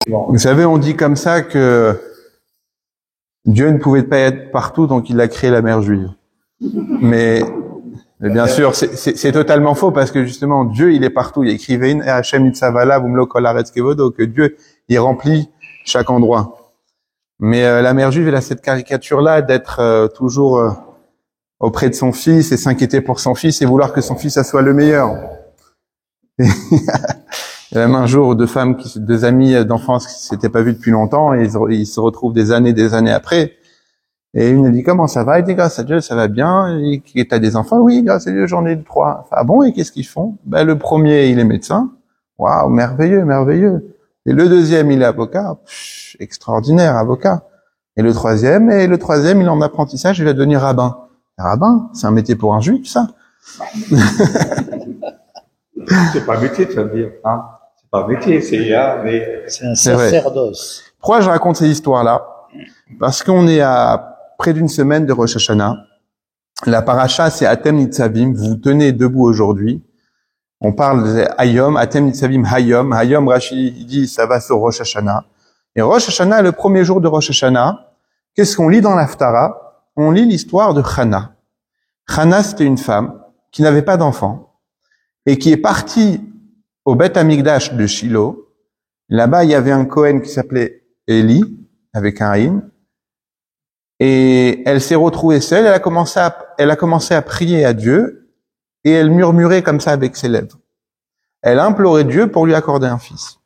Vous savez, on dit comme ça que Dieu ne pouvait pas être partout, donc il a créé la mère juive. Mais bien sûr, c'est totalement faux, parce que justement, Dieu, il est partout. Il est écrit Vein Hashem Nitzavala Vumlo Kol Haaretz Kevodo, que Dieu, il remplit chaque endroit. Mais la mère juive, elle a cette caricature-là d'être toujours auprès de son fils et s'inquiéter pour son fils et vouloir que son fils ça soit le meilleur. Et il y a même un jour deux amis d'enfance qui s'étaient pas vus depuis longtemps, et ils se retrouvent des années après. Et une dit, comment ça va? Il dit, grâce à Dieu, ça va bien. Et t'as des enfants? Oui, grâce à Dieu, j'en ai 3. Ah bon, et qu'est-ce qu'ils font? Ben, le premier, il est médecin. Waouh, merveilleux, merveilleux. Et le deuxième, il est avocat. Extraordinaire, avocat. Et le troisième, il est en apprentissage, il va devenir rabbin. Rabbin, c'est un métier pour un juif, ça? C'est pas un métier, tu vas me dire, hein. C'est pas un métier, c'est un sacerdoce. Pourquoi je raconte ces histoires-là? Parce qu'on est à près d'une semaine de Rosh Hashanah. La paracha, c'est Atem Nitzavim. Vous tenez debout aujourd'hui. On parle de Hayom, Atem Nitzavim Hayom. Hayom, Rashi dit, ça va sur Rosh Hashanah. Et Rosh Hashanah, le premier jour de Rosh Hashanah, qu'est-ce qu'on lit dans l'Haftara? On lit l'histoire de Chana. Chana, c'était une femme qui n'avait pas d'enfant et qui est partie au Beth Amikdash de Shiloh. Là-bas, il y avait un Kohen qui s'appelait Eli, avec un Aïn. Et elle s'est retrouvée seule, elle a commencé à prier à Dieu, et elle murmurait comme ça avec ses lèvres. Elle a imploré Dieu pour lui accorder un fils.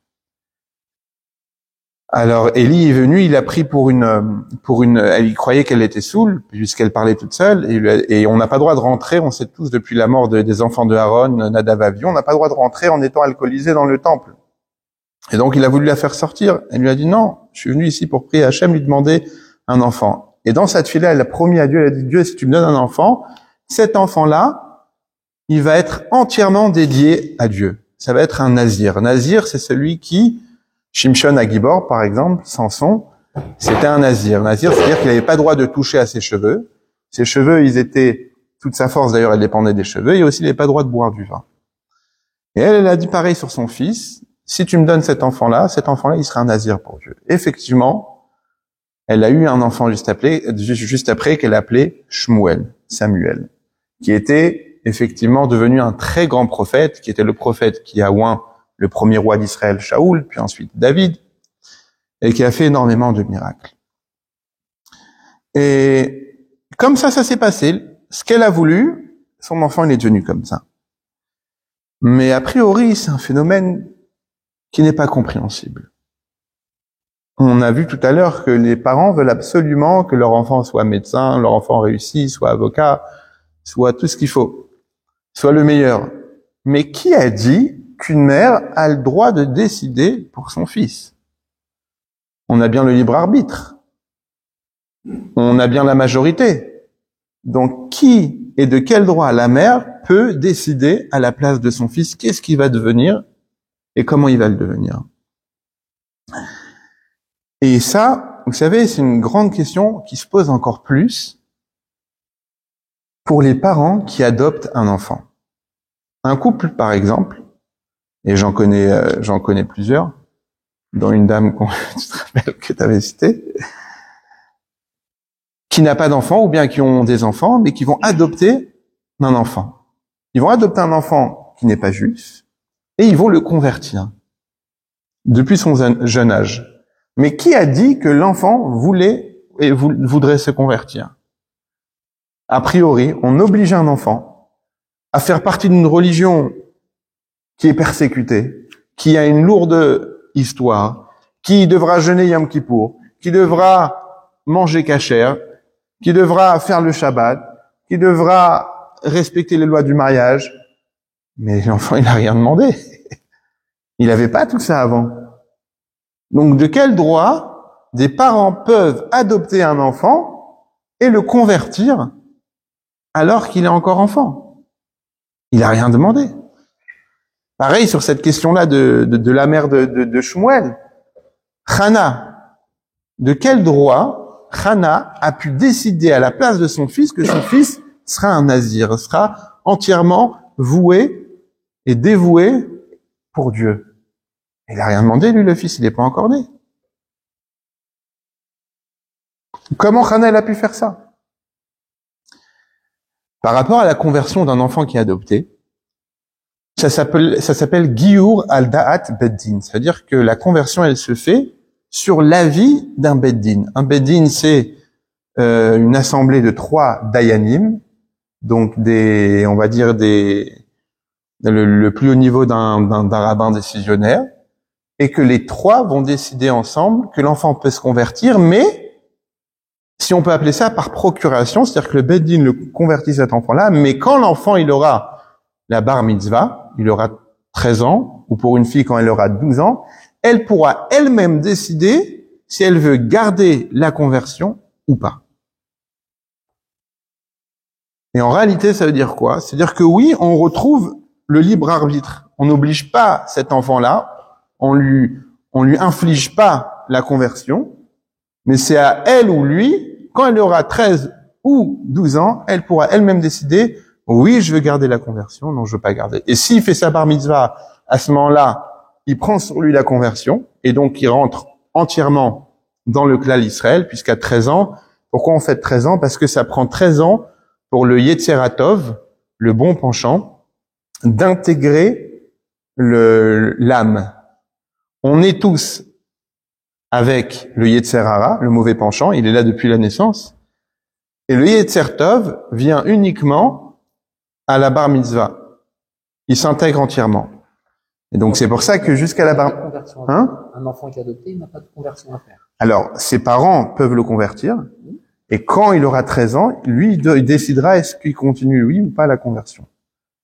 Alors, Élie est venu, il a pris elle y croyait qu'elle était saoule, puisqu'elle parlait toute seule, et on n'a pas le droit de rentrer, on sait tous depuis la mort des enfants de Aaron, Nadav Avion, on n'a pas le droit de rentrer en étant alcoolisé dans le temple. Et donc, il a voulu la faire sortir. Elle lui a dit, non, je suis venu ici pour prier Hachem, lui demander un enfant. Et dans cette fille-là, elle a promis à Dieu, elle a dit, Dieu, si tu me donnes un enfant, cet enfant-là, il va être entièrement dédié à Dieu. Ça va être un nazir. Nazir, c'est celui qui, Shimshon Agibor, par exemple, Samson, c'était un nazir. Nazir, c'est-à-dire qu'il n'avait pas droit de toucher à ses cheveux. Ses cheveux, ils étaient, toute sa force d'ailleurs, elle dépendait des cheveux, et aussi il n'avait pas droit de boire du vin. Et elle a dit pareil sur son fils, si tu me donnes cet enfant-là, il sera un nazir pour Dieu. Effectivement, elle a eu un enfant juste après qu'elle appelait Shmuel, Samuel, qui était effectivement devenu un très grand prophète, qui était le prophète qui a oint le premier roi d'Israël, Shaoul, puis ensuite David, et qui a fait énormément de miracles. Et comme ça s'est passé. Ce qu'elle a voulu, son enfant, il est devenu comme ça. Mais a priori, c'est un phénomène qui n'est pas compréhensible. On a vu tout à l'heure que les parents veulent absolument que leur enfant soit médecin, leur enfant réussisse, soit avocat, soit tout ce qu'il faut, soit le meilleur. Mais qui a dit qu'une mère a le droit de décider pour son fils? On a bien le libre arbitre. On a bien la majorité. Donc qui et de quel droit la mère peut décider à la place de son fils qu'est-ce qu'il va devenir et comment il va le devenir? Et ça, vous savez, c'est une grande question qui se pose encore plus pour les parents qui adoptent un enfant. Un couple, par exemple, et j'en connais plusieurs, dont une dame tu te rappelles que tu avais citée, qui n'a pas d'enfant, ou bien qui ont des enfants, mais qui vont adopter un enfant. Ils vont adopter un enfant qui n'est pas juif, et ils vont le convertir depuis son jeune âge. Mais qui a dit que l'enfant voudrait se convertir? A priori, on oblige un enfant à faire partie d'une religion qui est persécutée, qui a une lourde histoire, qui devra jeûner Yom Kippour, qui devra manger kasher, qui devra faire le Shabbat, qui devra respecter les lois du mariage. Mais l'enfant, il n'a rien demandé. Il n'avait pas tout ça avant. Donc, de quel droit des parents peuvent adopter un enfant et le convertir alors qu'il est encore enfant? Il n'a rien demandé. Pareil sur cette question-là de la mère de Shmuel. Chana, de quel droit Chana a pu décider à la place de son fils que son fils sera un nazir, sera entièrement voué et dévoué pour Dieu? Il a rien demandé, lui, le fils, il n'est pas encore né. Comment Hana, elle a pu faire ça? Par rapport à la conversion d'un enfant qui est adopté, ça s'appelle Giyur al-Da'at Beddin. C'est-à-dire que la conversion, elle se fait sur l'avis d'un Beddin. Un Beddin, c'est une assemblée de 3 dayanim, donc on va dire le plus haut niveau d'un rabbin décisionnaire, et que les 3 vont décider ensemble que l'enfant peut se convertir, mais si on peut appeler ça par procuration, c'est-à-dire que le Beddin le convertit cet enfant-là, mais quand l'enfant il aura la bar mitzvah, il aura 13 ans, ou pour une fille quand elle aura 12 ans, elle pourra elle-même décider si elle veut garder la conversion ou pas. Et en réalité, ça veut dire quoi? C'est-à-dire que oui, on retrouve le libre arbitre. On n'oblige pas cet enfant-là, on lui inflige pas la conversion, mais c'est à elle ou lui, quand elle aura 13 ou 12 ans, elle pourra elle-même décider, oui, je veux garder la conversion, non, je veux pas garder. Et s'il fait sa bar mitzvah, à ce moment-là, il prend sur lui la conversion, et donc il rentre entièrement dans le klal Israël, puisqu'à 13 ans, pourquoi on fait 13 ans? Parce que ça prend 13 ans pour le Yetzeratov, le bon penchant, d'intégrer l'âme. On est tous avec le Yetzer Hara, le mauvais penchant, il est là depuis la naissance. Et le Yetzer Tov vient uniquement à la bar mitzvah. Il s'intègre entièrement. Et donc c'est pour ça que jusqu'à la bar... Un enfant qui est adopté, il n'a pas de conversion à faire. Alors, ses parents peuvent le convertir, et quand il aura 13 ans, lui, il décidera est-ce qu'il continue, oui ou pas, la conversion.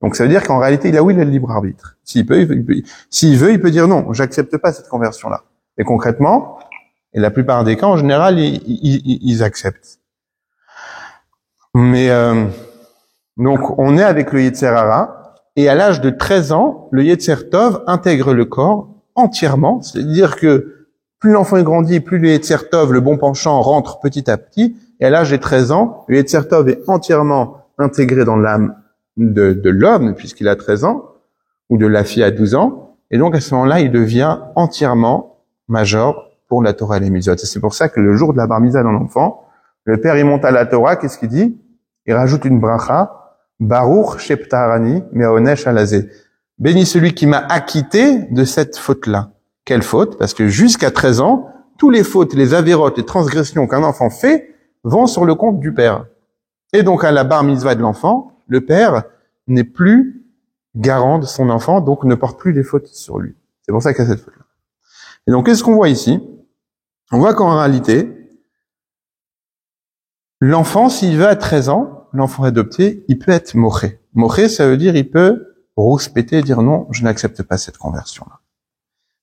Donc ça veut dire qu'en réalité, il a le libre arbitre. S'il veut, il peut dire non, j'accepte pas cette conversion-là. Et concrètement, et la plupart des cas, en général, ils acceptent. Mais donc, on est avec le Yetzer Hara, et à l'âge de 13 ans, le Yetzer Tov intègre le corps entièrement. C'est-à-dire que plus l'enfant est grandi, plus le Yetzer Tov, le bon penchant, rentre petit à petit. Et à l'âge de 13 ans, le Yetzer Tov est entièrement intégré dans l'âme de l'homme, puisqu'il a 13 ans, ou de la fille à 12 ans. Et donc, à ce moment-là, il devient entièrement major pour la Torah et les mitzvot. C'est pour ça que le jour de la bar mitzvah d'un enfant, le père, il monte à la Torah, qu'est-ce qu'il dit? Il rajoute une bracha, Baruch Sheptarani Meonesh Alazé. Béni celui qui m'a acquitté de cette faute-là. Quelle faute? Parce que jusqu'à 13 ans, tous les fautes, les avérotes, les transgressions qu'un enfant fait vont sur le compte du père. Et donc, à la bar mitzvah de l'enfant, le père n'est plus garant de son enfant, donc ne porte plus les fautes sur lui. C'est pour ça qu'il y a cette faute-là. Et donc, qu'est-ce qu'on voit ici? On voit qu'en réalité, l'enfant, s'il va à 13 ans, l'enfant adopté, il peut être moché. Moché, ça veut dire, il peut rouspéter et dire non, je n'accepte pas cette conversion-là.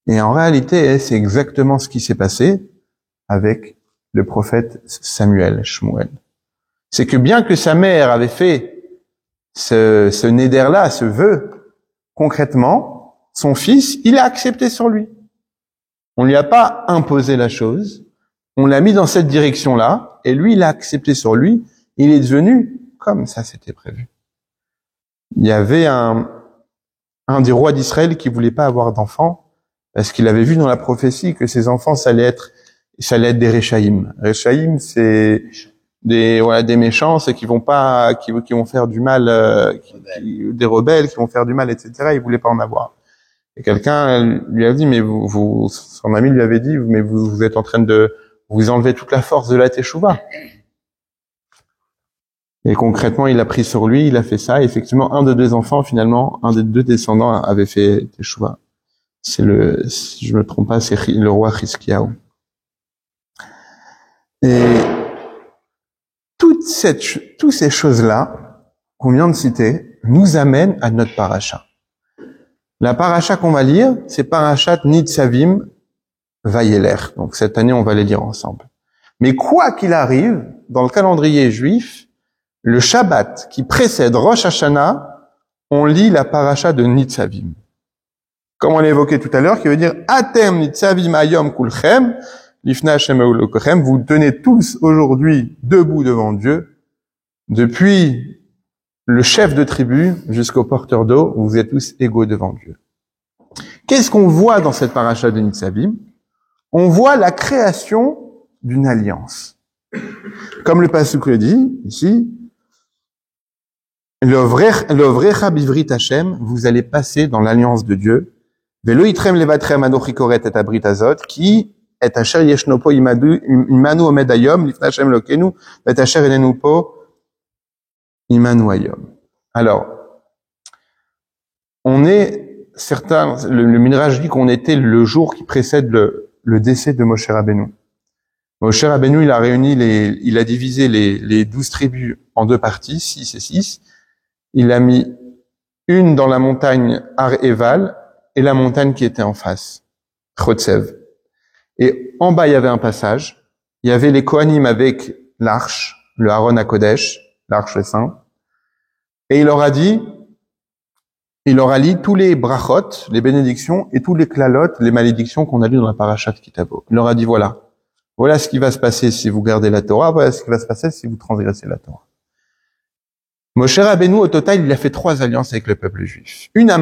Et en réalité, c'est exactement ce qui s'est passé avec le prophète Samuel, Shmuel. C'est que bien que sa mère avait fait ce néder-là, ce vœu, concrètement, son fils, il a accepté sur lui. On lui a pas imposé la chose, on l'a mis dans cette direction-là, et lui, il a accepté sur lui, il est devenu comme ça c'était prévu. Il y avait un des rois d'Israël qui voulait pas avoir d'enfants, parce qu'il avait vu dans la prophétie que ses enfants, ça allait être des Réchaïm. Réchaïm, c'est des méchants, c'est qui vont faire du mal, des rebelles qui vont faire du mal, etc. Il voulait pas en avoir. Et quelqu'un lui a dit, mais son ami lui avait dit, mais vous êtes en train de vous enlever toute la force de la Teshuvah. Et concrètement, il a pris sur lui, il a fait ça. Et effectivement, un des 2 enfants, finalement, un des 2 descendants avait fait Teshuvah. Si je me trompe pas, c'est le roi Chizkiyahu. Et toutes ces choses-là qu'on vient de citer nous amènent à notre paracha. La paracha qu'on va lire, c'est parachat Nitzavim Vayeler. Donc cette année, on va les lire ensemble. Mais quoi qu'il arrive, dans le calendrier juif, le Shabbat qui précède Rosh Hashanah, on lit la paracha de Nitzavim. Comme on l'a évoqué tout à l'heure, qui veut dire Atem Nitzavim Ayom Kulchem, Lifna Hashem Eulokochem, vous tenez tous aujourd'hui debout devant Dieu, depuis le chef de tribu jusqu'au porteur d'eau, vous êtes tous égaux devant Dieu. Qu'est-ce qu'on voit dans cette paracha de Nitzavim? On voit la création d'une alliance. Comme le pasuk le dit ici, L'ovrecha bivrit Hashem, vous allez passer dans l'alliance de Dieu. Velo itrem levatrem anochi koret et abrit azot, qui et asher yeshno po imanu omed hayom, lifnei Hashem lokenu, et asher enenu po imanu hayom. Alors, on est certains, le Midrash dit qu'on était le jour qui précède le décès de Moshe Rabbeinu. Moshe Rabbeinu, il a divisé les 12 tribus en deux parties, 6 et 6. Il a mis une dans la montagne Har Eval et la montagne qui était en face, Chotsev. Et en bas, il y avait un passage. Il y avait les Kohanim avec l'arche, le Aaron HaKodesh, l'arche saint. Et il leur a dit tous les brachot, les bénédictions, et tous les klalot, les malédictions qu'on a lues dans la parashat Kitavo. Il leur a dit voilà ce qui va se passer si vous gardez la Torah, voilà ce qui va se passer si vous transgressez la Torah. Moshe Rabbeinu, au total, il a fait 3 alliances avec le peuple juif. Une à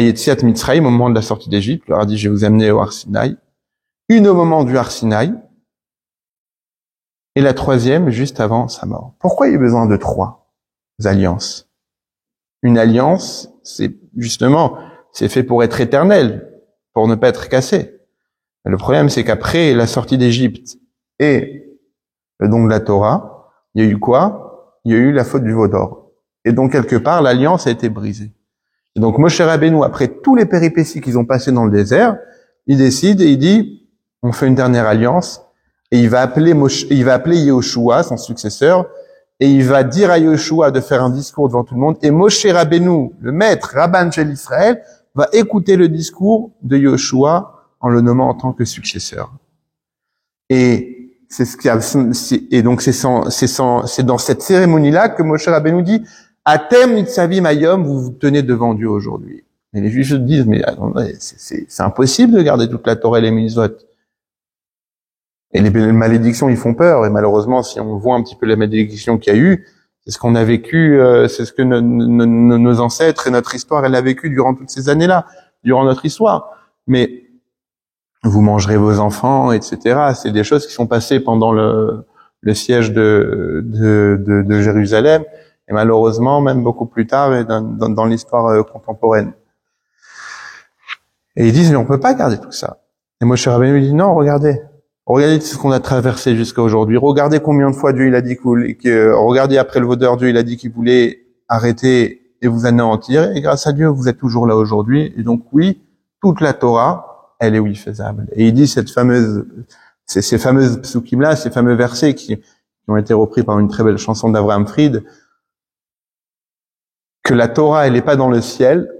Yetziat Mitzrayim, au moment de la sortie d'Égypte. Il leur a dit, je vais vous amener au Har Sinaï. Une au moment du Har Sinaï. Et la 3e, juste avant sa mort. Pourquoi il y a besoin de 3 alliances? Une alliance, c'est fait pour être éternel, pour ne pas être cassé. Mais le problème, c'est qu'après la sortie d'Égypte et le don de la Torah, il y a eu quoi? Il y a eu la faute du veau d'or. Et donc, quelque part, l'alliance a été brisée. Et donc, Moshe Rabbeinu, après tous les péripéties qu'ils ont passées dans le désert, il décide et il dit, on fait une dernière alliance, et il va appeler Yehoshua, son successeur, et il va dire à Yehoshua de faire un discours devant tout le monde, et Moshe Rabbeinu, le maître, Rabban Shel Israël, va écouter le discours de Yehoshua en le nommant en tant que successeur. Et c'est dans cette cérémonie-là que Moshe Rabbeinu dit, Atem nitzavim hayom, vous vous tenez devant Dieu aujourd'hui. Mais les Juifs se disent, mais attendez, c'est impossible de garder toute la Torah et les mitzvot. Et les malédictions, ils font peur. Et malheureusement, si on voit un petit peu la malédiction qu'il y a eu, c'est ce qu'on a vécu, c'est ce que nos ancêtres et notre histoire, elle a vécu durant toutes ces années-là, durant notre histoire. Mais vous mangerez vos enfants, etc. C'est des choses qui sont passées pendant le siège de Jérusalem, et malheureusement, même beaucoup plus tard, et dans l'histoire contemporaine. Et ils disent, mais on peut pas garder tout ça. Et Moshe Rabbeinu dit, non, regardez ce qu'on a traversé jusqu'à aujourd'hui. Regardez combien de fois Dieu il a dit regardez après le vaudeur, Dieu il a dit qu'il voulait arrêter et vous anéantir. Et grâce à Dieu, vous êtes toujours là aujourd'hui. Et donc oui, toute la Torah, elle est faisable. Et il dit ces fameuses psukim-là, ces fameux versets qui ont été repris par une très belle chanson d'Avraham Fried, que la Torah, elle est pas dans le ciel,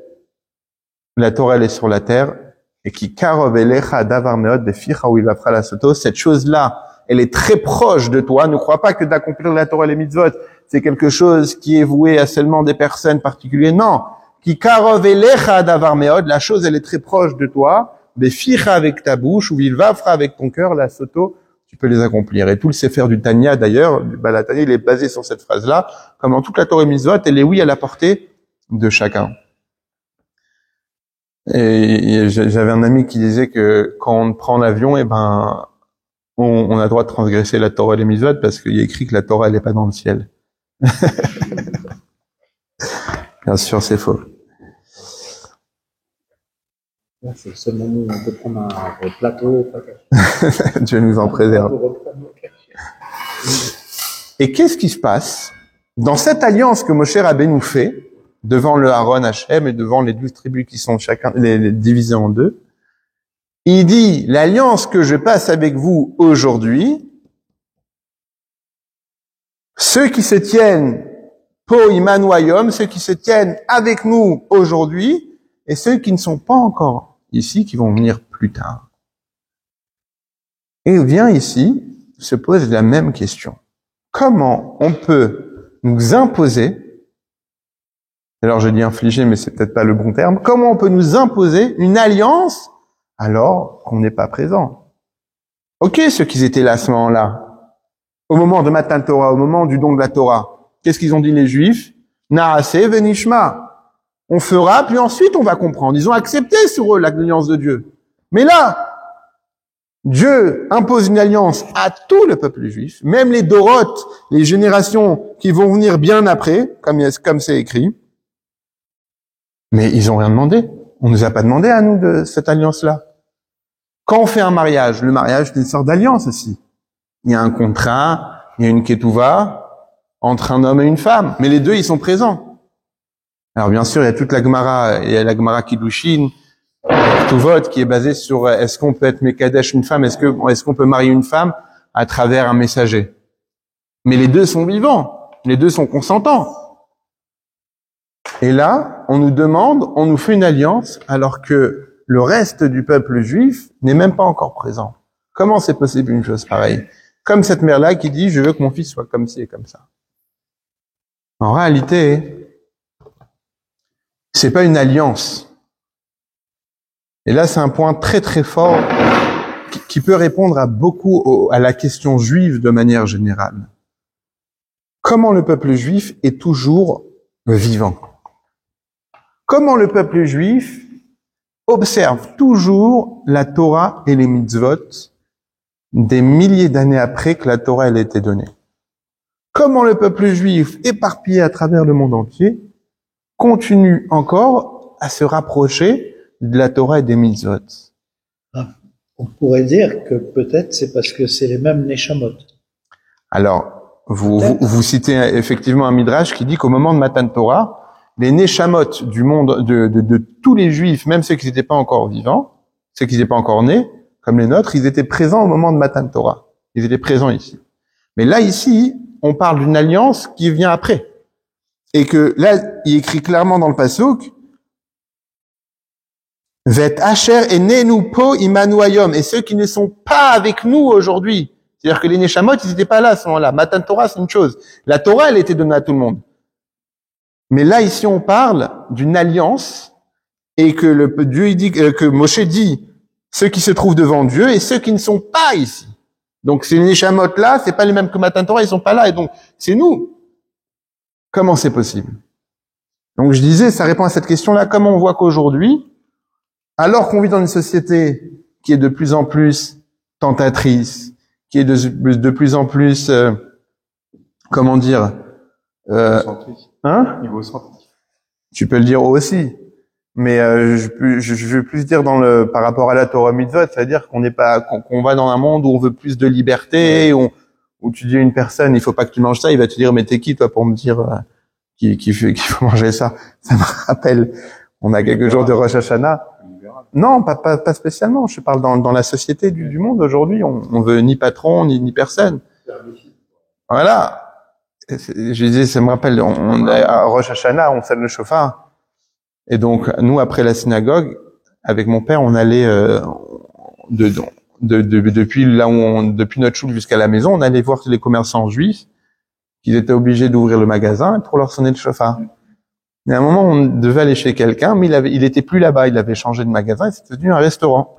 la Torah, elle est sur la terre, et qui karov elecha davar meod beficha ou il va fera la soto, cette chose-là, elle est très proche de toi. Ne crois pas que d'accomplir la Torah et les mitzvot, c'est quelque chose qui est voué à seulement des personnes particulières. Non. Qui karov elecha davar meod, la chose, elle est très proche de toi. Beficha avec ta bouche, ou il va fera avec ton cœur, la soto, tu peux les accomplir. Et tout le sefer du Tanya, d'ailleurs, la Tanya, il est basé sur cette phrase-là. Comme dans toute la Torah et mitzvot, elle est à la portée de chacun. Et j'avais un ami qui disait que quand on prend l'avion, on a le droit de transgresser la Torah et les mitzvot parce qu'il y a écrit que la Torah, elle n'est pas dans le ciel. Bien sûr, c'est faux. C'est le seul moment où on peut prendre un plateau. Dieu nous en préserve. Et qu'est-ce qui se passe dans cette alliance que Moshe Rabbeinu fait devant le Aaron Hashem et devant les 12 tribus qui sont chacun les divisées en deux? Il dit, l'alliance que je passe avec vous aujourd'hui, ceux qui se tiennent po imanu hayom, ceux qui se tiennent avec nous aujourd'hui, et ceux qui ne sont pas encore ici, qui vont venir plus tard. Et il vient ici, se pose la même question. Comment on peut nous imposer, alors je dis infliger, mais c'est peut-être pas le bon terme, comment on peut nous imposer une alliance alors qu'on n'est pas présent? Ok, ceux qui étaient là à ce moment-là, au moment de Matan Torah, au moment du don de la Torah, qu'est-ce qu'ils ont dit les Juifs? Naaseh venishma. On fera, puis ensuite on va comprendre. Ils ont accepté sur eux l'alliance de Dieu. Mais là, Dieu impose une alliance à tout le peuple juif, même les Doroth, les générations qui vont venir bien après, comme c'est écrit. Mais ils ont rien demandé. On nous a pas demandé à nous de cette alliance-là. Quand on fait un mariage, le mariage c'est une sorte d'alliance aussi. Il y a un contrat, il y a une ketouva entre un homme et une femme, mais les deux ils sont présents. Alors bien sûr, il y a toute la Gemara, il y a la Gemara Kiddushin, Ketuvot, qui est basée sur est-ce qu'on peut être Mekadesh une femme, est-ce qu'on peut marier une femme à travers un messager. Mais les deux sont vivants, les deux sont consentants. Et là, on nous demande, on nous fait une alliance alors que le reste du peuple juif n'est même pas encore présent. Comment c'est possible une chose pareille? Comme cette mère-là qui dit, je veux que mon fils soit comme ci et comme ça. En réalité, c'est pas une alliance. Et là, c'est un point très très fort qui peut répondre à la question juive de manière générale. Comment le peuple juif est toujours vivant? Comment le peuple juif observe toujours la Torah et les mitzvot des milliers d'années après que la Torah elle a été donnée? Comment le peuple juif, éparpillé à travers le monde entier, continue encore à se rapprocher de la Torah et des mitzvot? On pourrait dire que peut-être c'est parce que c'est les mêmes Neshamot. Alors, vous citez effectivement un midrash qui dit qu'au moment de Matan Torah, les Neshamot du monde, de tous les Juifs, même ceux qui n'étaient pas encore vivants, ceux qui n'étaient pas encore nés, comme les nôtres, ils étaient présents au moment de Matan Torah. Ils étaient présents ici. Mais là, ici, on parle d'une alliance qui vient après. Et que là, il écrit clairement dans le pasuk, Vet Asher enenu po imanu hayom, et ceux qui ne sont pas avec nous aujourd'hui. C'est-à-dire que les Neshamot, ils n'étaient pas là à ce moment-là. Matan Torah, c'est une chose. La Torah, elle était donnée à tout le monde. Mais là, ici, on parle d'une alliance et que Dieu il dit, que Moshe dit, ceux qui se trouvent devant Dieu et ceux qui ne sont pas ici. Donc, ces Neshamot là, c'est pas les mêmes que Matan Torah, ils sont pas là. Et donc, c'est nous. Comment c'est possible? Donc, je disais, ça répond à cette question-là. Comment on voit qu'aujourd'hui, alors qu'on vit dans une société qui est de plus en plus tentatrice, qui est de plus en plus, comment dire, Niveau centrique. Tu peux le dire aussi, mais je veux plus dire par rapport à la Torah mitzvot, c'est-à-dire qu'on va dans un monde où on veut plus de liberté, où tu dis à une personne il faut pas que tu manges ça, il va te dire mais t'es qui toi pour me dire qu'il faut manger ça. Ça me rappelle, on a quelques jours de Rosh Hashanah. Non, pas spécialement. Je parle dans la société du monde aujourd'hui. On veut ni patron ni personne. Voilà. Je disais, ça me rappelle, à Rosh Hashanah, on sonne le chauffard. Et donc, nous, après la synagogue, avec mon père, on allait, depuis notre choule jusqu'à la maison, on allait voir les commerçants juifs, qu'ils étaient obligés d'ouvrir le magasin pour leur sonner le chauffard. Mais à un moment, on devait aller chez quelqu'un, mais il était plus là-bas, il avait changé de magasin, et c'était devenu un restaurant.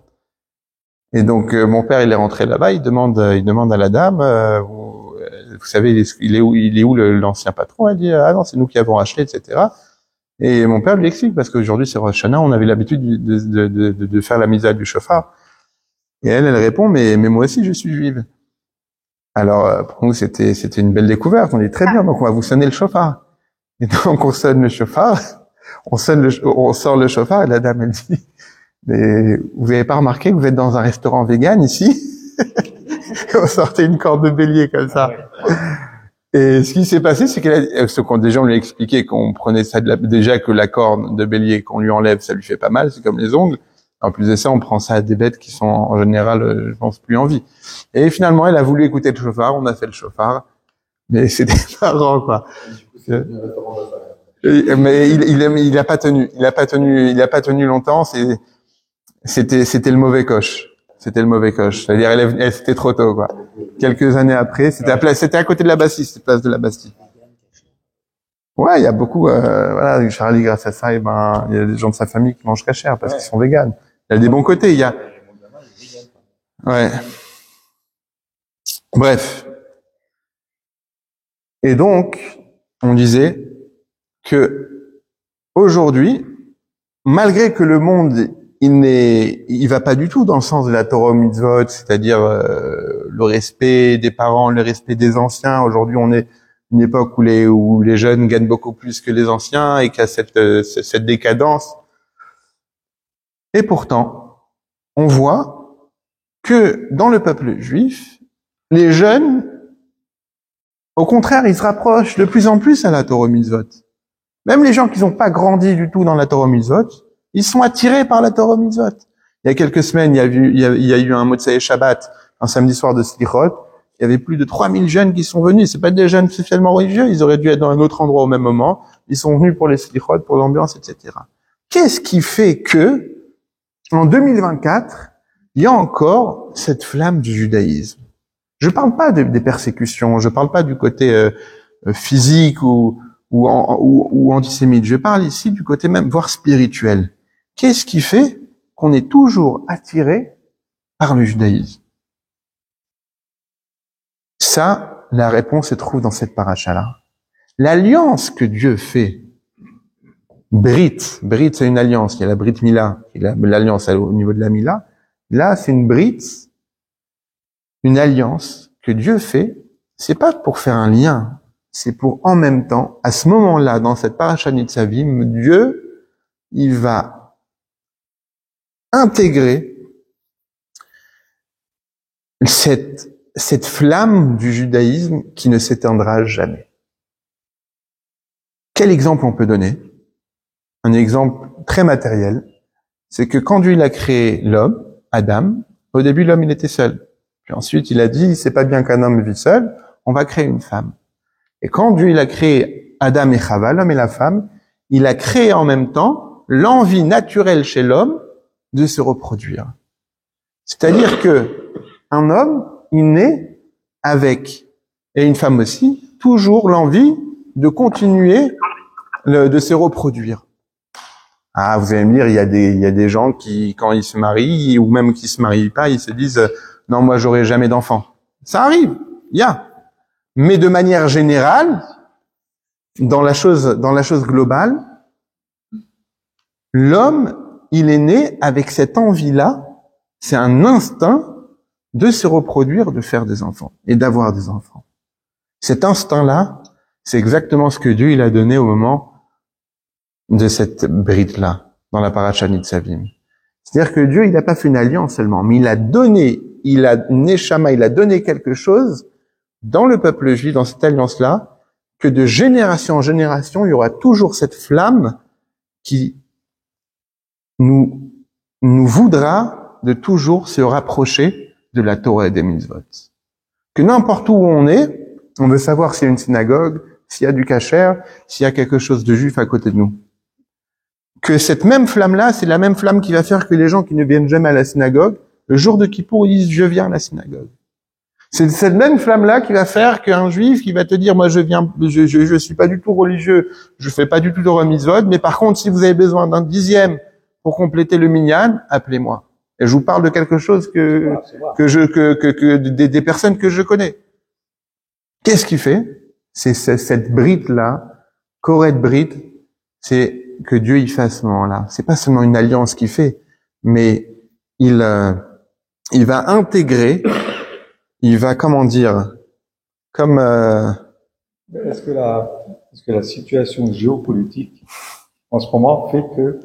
Et donc, mon père, il est rentré là-bas, il demande à la dame, vous savez, il est où l'ancien patron? Elle dit, ah non, c'est nous qui avons acheté, etc. Et mon père lui explique, parce qu'aujourd'hui, c'est Rosh Hashanah, on avait l'habitude de faire la misère du chauffard. Et elle répond, mais moi aussi, je suis juive. Alors, pour nous, c'était une belle découverte. On dit, très bien, donc on va vous sonner le chauffard. Et donc, on sonne le chauffard, on sort le chauffard, et la dame, elle dit, mais vous avez pas remarqué que vous êtes dans un restaurant vegan ici? On sortait une corde de bélier comme ça. Et ce qui s'est passé, c'est déjà on lui a expliqué qu'on prenait ça déjà que la corde de bélier qu'on lui enlève, ça lui fait pas mal, c'est comme les ongles. En plus de ça, on prend ça à des bêtes qui sont en général, je pense, plus en vie. Et finalement, elle a voulu écouter le chauffard, on a fait le chauffard, mais c'était marrant, quoi. Mais il a pas tenu longtemps. C'était le mauvais coche. C'était le mauvais coche. C'est-à-dire, c'était trop tôt, quoi. Quelques années après, c'était à côté de la Bastille, c'était place de la Bastille. Ouais, il y a beaucoup, voilà, Charlie, grâce à ça, il y a des gens de sa famille qui mangent cachère parce qu'ils sont véganes. Il y a des bons côtés, ouais. Bref. Et donc, on disait que aujourd'hui, malgré que le monde, il va pas du tout dans le sens de la Torah mitzvot, c'est-à-dire le respect des parents, le respect des anciens. Aujourd'hui, on est une époque où les jeunes gagnent beaucoup plus que les anciens et qu'il y a cette décadence. Et pourtant, on voit que dans le peuple juif, les jeunes, au contraire, ils se rapprochent de plus en plus à la Torah mitzvot. Même les gens qui n'ont pas grandi du tout dans la Torah mitzvot, ils sont attirés par la Torah mitzvot. Il y a quelques semaines, il y a eu un Motsei Shabbat, un samedi soir de Slichot. Il y avait plus de 3000 jeunes qui sont venus. C'est pas des jeunes spécialement religieux. Ils auraient dû être dans un autre endroit au même moment. Ils sont venus pour les Slichot, pour l'ambiance, etc. Qu'est-ce qui fait que, en 2024, il y a encore cette flamme du judaïsme? Je parle pas des persécutions. Je parle pas du côté physique ou antisémite. Je parle ici du côté même, voire spirituel. Qu'est-ce qui fait qu'on est toujours attiré par le judaïsme? Ça, la réponse se trouve dans cette paracha-là. L'alliance que Dieu fait, Brit, c'est une alliance. Il y a la Brit Mila, qui est l'alliance au niveau de la Mila. Là, c'est une Brit, une alliance que Dieu fait. C'est pas pour faire un lien. C'est pour, en même temps, à ce moment-là, dans cette paracha Nitzavim, Dieu, il va intégrer cette flamme du judaïsme qui ne s'éteindra jamais. Quel exemple on peut donner? Un exemple très matériel, c'est que quand Dieu il a créé l'homme, Adam, au début l'homme il était seul. Puis ensuite il a dit, c'est pas bien qu'un homme vit seul, on va créer une femme. Et quand Dieu il a créé Adam et Chava, l'homme et la femme, il a créé en même temps l'envie naturelle chez l'homme de se reproduire. C'est-à-dire que un homme, il naît avec, et une femme aussi, toujours l'envie de continuer de se reproduire. Ah, vous allez me dire, il y a des gens qui, quand ils se marient, ou même qui se marient pas, ils se disent, non, moi, j'aurai jamais d'enfant. Ça arrive, il y a. Mais de manière générale, dans la chose globale, l'homme, il est né avec cette envie-là, c'est un instinct de se reproduire, de faire des enfants et d'avoir des enfants. Cet instinct-là, c'est exactement ce que Dieu il a donné au moment de cette brite-là, dans la paracha Nitzavim. C'est-à-dire que Dieu, il n'a pas fait une alliance seulement, mais il a donné quelque chose dans le peuple juif, dans cette alliance-là, que de génération en génération, il y aura toujours cette flamme qui nous voudra de toujours se rapprocher de la Torah et des mitzvot. Que n'importe où on est, on veut savoir s'il y a une synagogue, s'il y a du kasher, s'il y a quelque chose de juif à côté de nous. Que cette même flamme-là, c'est la même flamme qui va faire que les gens qui ne viennent jamais à la synagogue, le jour de Kippour, ils disent « je viens à la synagogue ». C'est cette même flamme-là qui va faire qu'un juif qui va te dire « moi je suis pas du tout religieux, je fais pas du tout de mitzvot, mais par contre si vous avez besoin d'un 10e pour compléter le minyan, appelez-moi ». Et je vous parle de quelque chose des personnes que je connais. Qu'est-ce qu'il fait? C'est cette brite-là, Koret Brit, c'est que Dieu y fait à ce moment-là. C'est pas seulement une alliance qu'il fait, mais il va intégrer, il va, comment dire, comme... Est-ce que la situation géopolitique en ce moment fait que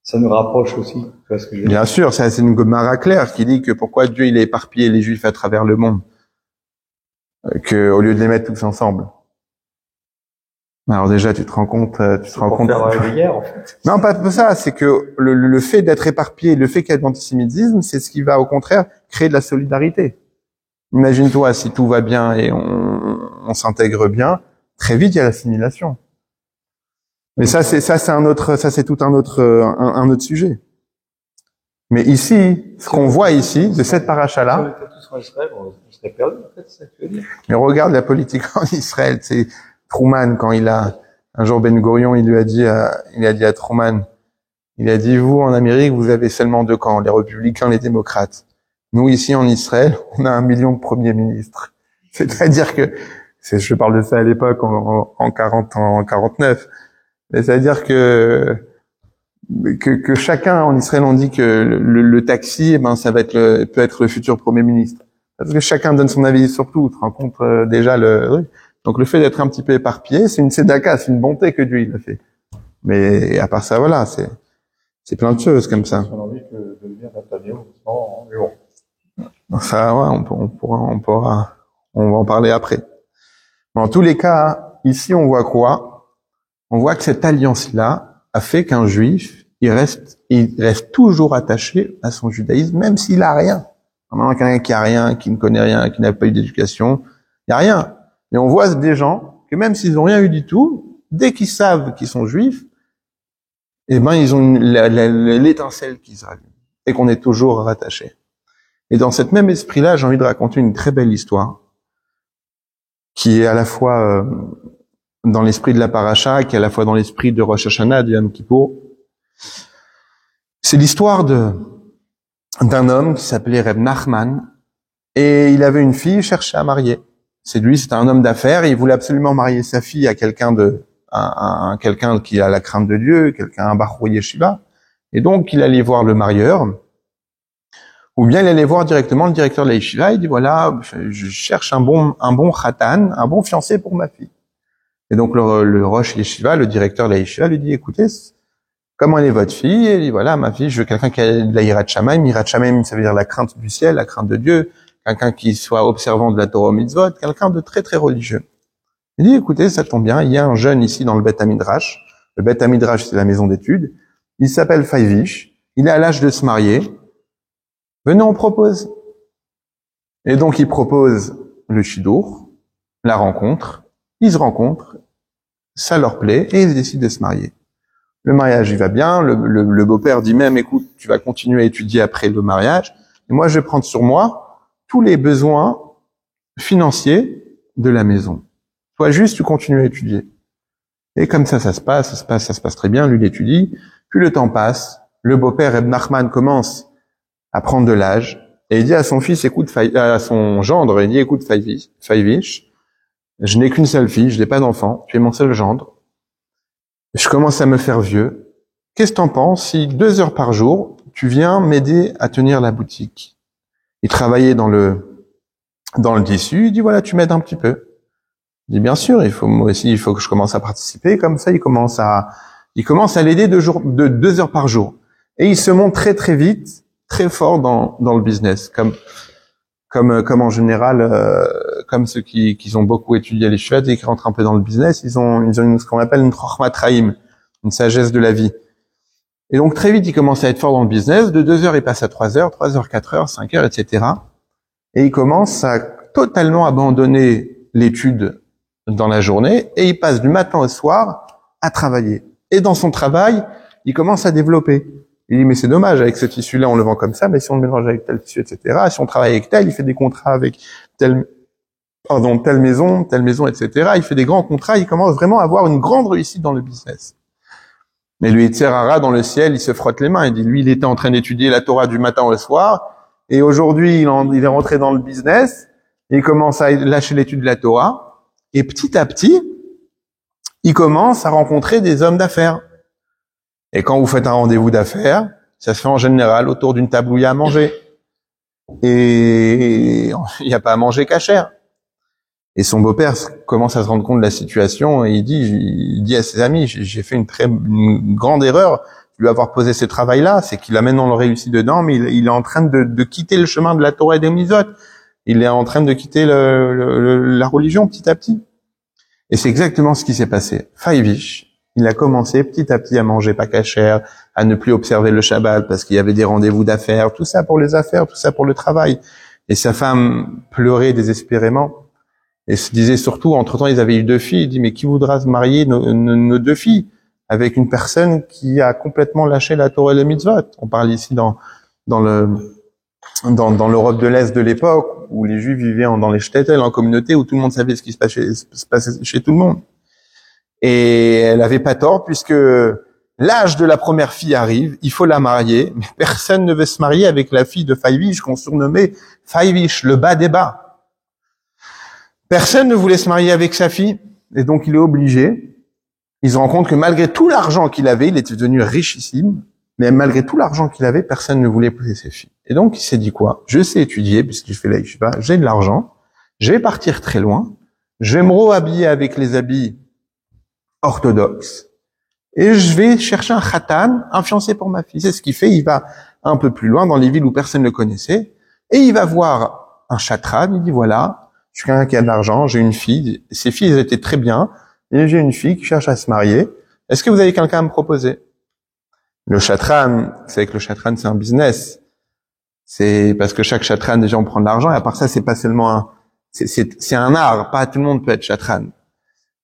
ça nous rapproche aussi? Parce que bien sûr, c'est une Gemara claire qui dit que pourquoi Dieu il a éparpillé les Juifs à travers le monde, que au lieu de les mettre tous ensemble. Alors déjà, tu te rends compte. Faire la guerre, en fait. Non, pas ça. C'est que le fait d'être éparpillé, le fait qu'il y ait de l'antisémitisme, c'est ce qui va au contraire créer de la solidarité. Imagine-toi si tout va bien et on s'intègre bien, très vite il y a l'assimilation. Mais ça c'est tout un autre sujet. Mais ici, ce qu'on voit ici, de cette paracha-là... Si on était tous en Israël, on serait perdu, en fait, c'est ça que tu veux dire. Mais regarde la politique en Israël, c'est Truman, quand un jour Ben Gurion, il a dit à Truman, il a dit, vous, en Amérique, vous avez seulement 2 camps, les républicains, les démocrates. Nous, ici, en Israël, on a 1 million de premiers ministres. C'est-à-dire que, je parle de ça à l'époque, en 49. C'est-à-dire que chacun en Israël, on dit que le taxi, ça va être peut être le futur Premier ministre. Parce que chacun donne son avis sur tout. Tu te rends compte déjà donc le fait d'être un petit peu éparpillé, c'est une tzedaka, c'est une bonté que Dieu il a fait. Mais à part ça, voilà, c'est plein de choses comme ça. On a envie de devenir Netanyahu, non, mais bon. Ça, ouais, on va en parler après. Mais en tous les cas, ici, on voit quoi? On voit que cette alliance-là a fait qu'un juif, il reste toujours attaché à son judaïsme, même s'il a rien. Normalement, quelqu'un qui a rien, qui ne connaît rien, qui n'a pas eu d'éducation, il n'y a rien. Et on voit des gens que même s'ils n'ont rien eu du tout, dès qu'ils savent qu'ils sont juifs, ils ont l'étincelle qui se rallume. Et qu'on est toujours rattaché. Et dans cet même esprit-là, j'ai envie de raconter une très belle histoire, qui est à la fois dans l'esprit de la paracha, qui est à la fois dans l'esprit de Rosh Hashanah, de Yom Kippour. C'est l'histoire d'un homme qui s'appelait Reb Nachman, et il avait une fille, il cherchait à marier. C'était un homme d'affaires, et il voulait absolument marier sa fille à quelqu'un quelqu'un qui a la crainte de Dieu, un Bachur Yeshiva. Et donc, il allait voir le marieur, ou bien il allait voir directement le directeur de la Yeshiva, il dit voilà, je cherche un bon khatan, un bon fiancé pour ma fille. Et donc, le Rosh Yeshiva, le directeur de la Yeshiva, lui dit écoutez, comment est votre fille? Et il dit voilà, ma fille, je veux quelqu'un qui a de la Yirat Shamayim. Yirat Shamayim, ça veut dire la crainte du ciel, la crainte de Dieu, quelqu'un qui soit observant de la Torah mitzvot, quelqu'un de très très religieux. Il dit écoutez, ça tombe bien, il y a un jeune ici dans le Beth Hamidrash. Le Beth Hamidrash, c'est la maison d'études. Il s'appelle Faivish. Il est à l'âge de se marier. Venez, on propose. Et donc, il propose le shidur, la rencontre. Ils se rencontrent, ça leur plaît, et ils décident de se marier. Le mariage, il va bien. Le beau-père dit même, écoute, tu vas continuer à étudier après le mariage. Et moi, je vais prendre sur moi tous les besoins financiers de la maison. Toi, juste, tu continues à étudier. Et comme ça se passe très bien. Lui, il étudie. Puis le temps passe. Le beau-père, Reb Nachman, commence à prendre de l'âge. Et il dit à son fils, à son gendre, il dit, écoute, Faivish, je n'ai qu'une seule fille, je n'ai pas d'enfant, tu es mon seul gendre. Je commence à me faire vieux. Qu'est-ce que t'en penses si 2 heures par jour, tu viens m'aider à tenir la boutique? Il travaillait dans le tissu, il dit voilà, tu m'aides un petit peu. Il dit bien sûr, moi aussi, il faut que je commence à participer. Comme ça, il commence à l'aider 2 heures par jour. Et il se monte très très vite, très fort dans le business, comme en général, comme ceux qui ont beaucoup étudié les chouettes et qui rentrent un peu dans le business, ils ont ce qu'on appelle une chokhmat traim, une sagesse de la vie. Et donc très vite, il commence à être fort dans le business. De 2 heures, il passe à 3 heures, 3 heures, 4 heures, 5 heures, etc. Et il commence à totalement abandonner l'étude dans la journée et il passe du matin au soir à travailler. Et dans son travail, il commence à développer. Il dit, mais c'est dommage, avec ce tissu-là, on le vend comme ça, mais si on le mélange avec tel tissu, etc., si on travaille avec tel, il fait des contrats avec telle maison, etc., il fait des grands contrats, il commence vraiment à avoir une grande réussite dans le business. Mais lui, Yetzer Hara, dans le ciel, il se frotte les mains, il dit, lui, il était en train d'étudier la Torah du matin au soir, et aujourd'hui, il est rentré dans le business, et il commence à lâcher l'étude de la Torah, et petit à petit, il commence à rencontrer des hommes d'affaires. Et quand vous faites un rendez-vous d'affaires, ça se fait en général autour d'une table où il y a à manger. Et il n'y a pas à manger cachère. Et son beau-père commence à se rendre compte de la situation et il dit à ses amis, j'ai fait une grande erreur de lui avoir posé ce travail-là, c'est qu'il a maintenant réussi dedans, mais il est en train de quitter le chemin de la Torah et des mitzvot. Il est en train de quitter la religion petit à petit. Et c'est exactement ce qui s'est passé. Faivish, il a commencé petit à petit à manger pas cachère, à ne plus observer le Shabbat parce qu'il y avait des rendez-vous d'affaires, tout ça pour les affaires, tout ça pour le travail. Et sa femme pleurait désespérément et se disait surtout, entre-temps, ils avaient eu 2 filles. Il dit, mais qui voudra se marier nos 2 filles avec une personne qui a complètement lâché la Torah et le mitzvot? On parle ici dans l'Europe de l'Est de l'époque où les Juifs vivaient dans les shtetl, en communauté où tout le monde savait ce qui se passait chez tout le monde. Et elle avait pas tort puisque l'âge de la première fille arrive, il faut la marier, mais personne ne veut se marier avec la fille de Faivish qu'on surnommait Faivish, le bas des bas. Personne ne voulait se marier avec sa fille et donc il est obligé il se rend compte que malgré tout l'argent qu'il avait, il était devenu richissime, mais malgré tout l'argent qu'il avait, personne ne voulait épouser ses filles. Et donc, il s'est dit quoi? Je sais étudier, puisque je fais la yeshiva, j'ai de l'argent, je vais partir très loin, je vais me rehabiller avec les habits orthodoxes, et je vais chercher un khatan, un fiancé pour ma fille. C'est ce qu'il fait, il va un peu plus loin, dans les villes où personne ne le connaissait, et il va voir un chatran, il dit voilà, je suis quelqu'un qui a de l'argent, j'ai une fille, ses filles elles étaient très bien, et j'ai une fille qui cherche à se marier, est-ce que vous avez quelqu'un à me proposer? Le chatran, c'est que le chatran c'est un business, c'est parce que chaque chatran déjà on prend de l'argent, et à part ça c'est pas seulement c'est un art, pas tout le monde peut être chatran.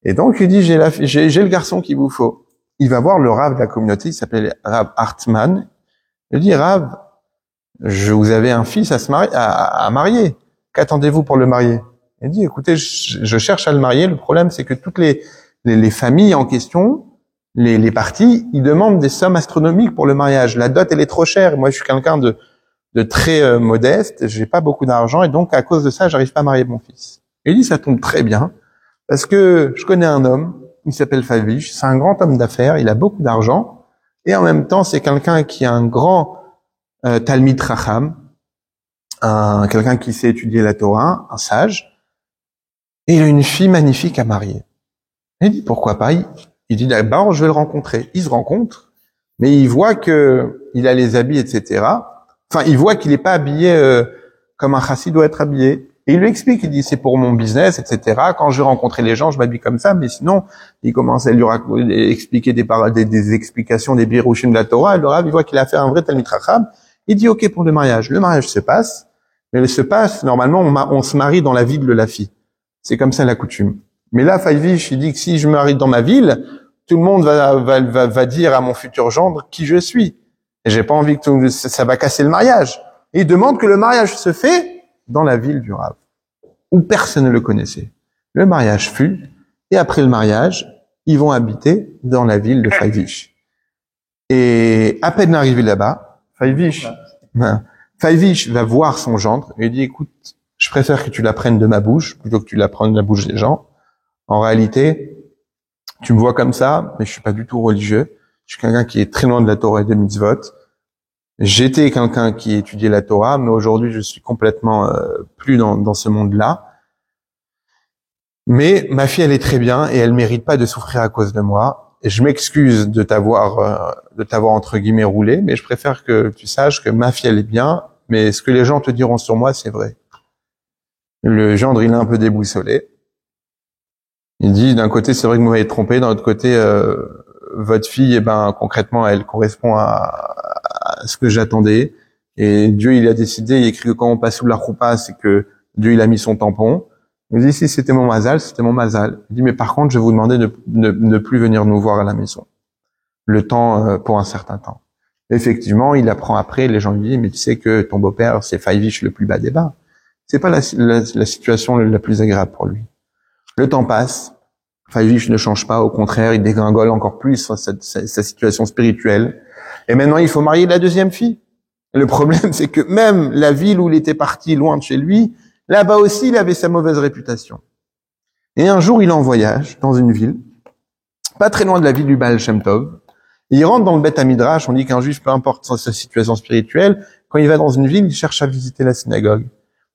Et donc il dit j'ai le garçon qu'il vous faut. Il va voir le Rav de la communauté, il s'appelait Rav Hartman. Il dit Rav, vous avez un fils à marier. Qu'attendez-vous pour le marier? Il dit écoutez, je cherche à le marier. Le problème c'est que toutes les familles en question, les partis, ils demandent des sommes astronomiques pour le mariage. La dot elle est trop chère. Moi je suis quelqu'un de très modeste, j'ai pas beaucoup d'argent et donc à cause de ça j'arrive pas à marier mon fils. Et il dit ça tombe très bien parce que je connais un homme. Il s'appelle Favish, c'est un grand homme d'affaires, il a beaucoup d'argent, et en même temps, c'est quelqu'un qui a un grand Talmid Racham, quelqu'un qui sait étudier la Torah, un sage, et il a une fille magnifique à marier. Il dit, pourquoi pas? Il dit, d'abord, je vais le rencontrer. Il se rencontre, mais il voit que il a les habits, etc. Enfin, il voit qu'il n'est pas habillé comme un chassid doit être habillé. Et il lui explique, il dit, c'est pour mon business, etc. Quand je vais rencontrer les gens, je m'habille comme ça, mais sinon, il commence à lui expliquer des explications, des birouchim de la Torah, et le Rav, il voit qu'il a fait un vrai Talmid Chacham. Il dit, OK pour le mariage. Le mariage se passe, mais il se passe, normalement, on se marie dans la ville de la fille. C'est comme ça la coutume. Mais là, Faïvish, il dit que si je me marie dans ma ville, tout le monde va dire à mon futur gendre qui je suis. Et j'ai pas envie que ça va casser le mariage. Et il demande que le mariage se fait dans la ville du Rav, où personne ne le connaissait. Le mariage fut, et après le mariage, ils vont habiter dans la ville de Faïvish. Et à peine arrivé là-bas, Faïvish va voir son gendre et lui dit, écoute, je préfère que tu l'apprennes de ma bouche plutôt que tu l'apprennes de la bouche des gens. En réalité, tu me vois comme ça, mais je suis pas du tout religieux. Je suis quelqu'un qui est très loin de la Torah et des mitzvot. J'étais quelqu'un qui étudiait la Torah, mais aujourd'hui, je suis complètement plus dans ce monde-là. Mais ma fille, elle est très bien et elle mérite pas de souffrir à cause de moi. Et je m'excuse de t'avoir entre guillemets roulé, mais je préfère que tu saches que ma fille, elle est bien, mais ce que les gens te diront sur moi, c'est vrai. Le gendre, il est un peu déboussolé. Il dit, d'un côté, c'est vrai que vous m'avez trompé, d'un autre côté, votre fille, eh ben, concrètement, elle correspond à ce que j'attendais. Et Dieu, il a décidé, il écrit que quand on passe sous la choupa, c'est que Dieu, il a mis son tampon. Il dit, si c'était mon mazal, c'était mon mazal. Il dit, mais par contre, je vais vous demander de ne plus venir nous voir à la maison. Le temps, pour un certain temps. Effectivement, il apprend après, les gens lui disent, mais tu sais que ton beau-père, c'est Faïvish le plus bas des bas. C'est pas la situation la plus agréable pour lui. Le temps passe. Faïvish ne change pas, au contraire, il dégringole encore plus sa situation spirituelle. Et maintenant, il faut marier la deuxième fille. Et le problème, c'est que même la ville où il était parti, loin de chez lui, là-bas aussi, il avait sa mauvaise réputation. Et un jour, il est en voyage dans une ville, pas très loin de la ville du Baal Shem Tov. Il rentre dans le Beth Midrash. On dit qu'un juif, peu importe sa situation spirituelle, quand il va dans une ville, il cherche à visiter la synagogue.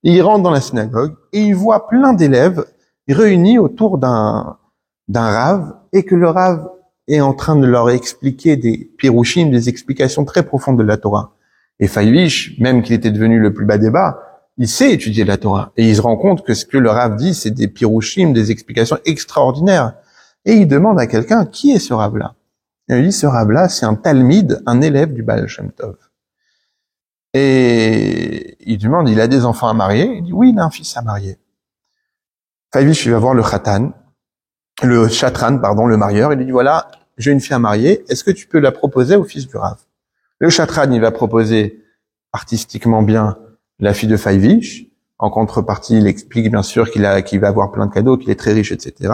Et il rentre dans la synagogue et il voit plein d'élèves réunis autour d'un Rav, et que le Rav est en train de leur expliquer des pirouchim, des explications très profondes de la Torah. Et Faïvish, même qu'il était devenu le plus bas des bas, il sait étudier la Torah. Et il se rend compte que ce que le Rav dit, c'est des pirouchim, des explications extraordinaires. Et il demande à quelqu'un, qui est ce Rav-là? Et il dit, ce Rav-là, c'est un Talmid, un élève du Baal Shem Tov. Et il demande, il a des enfants à marier? Il dit, oui, il a un fils à marier. Faïvish, il va voir le chatran, le marieur, il lui dit, voilà, j'ai une fille à marier, est-ce que tu peux la proposer au fils du Rav? Le chatran, il va proposer artistiquement bien la fille de Faïvish. En contrepartie, il explique bien sûr qu'il va avoir plein de cadeaux, qu'il est très riche, etc.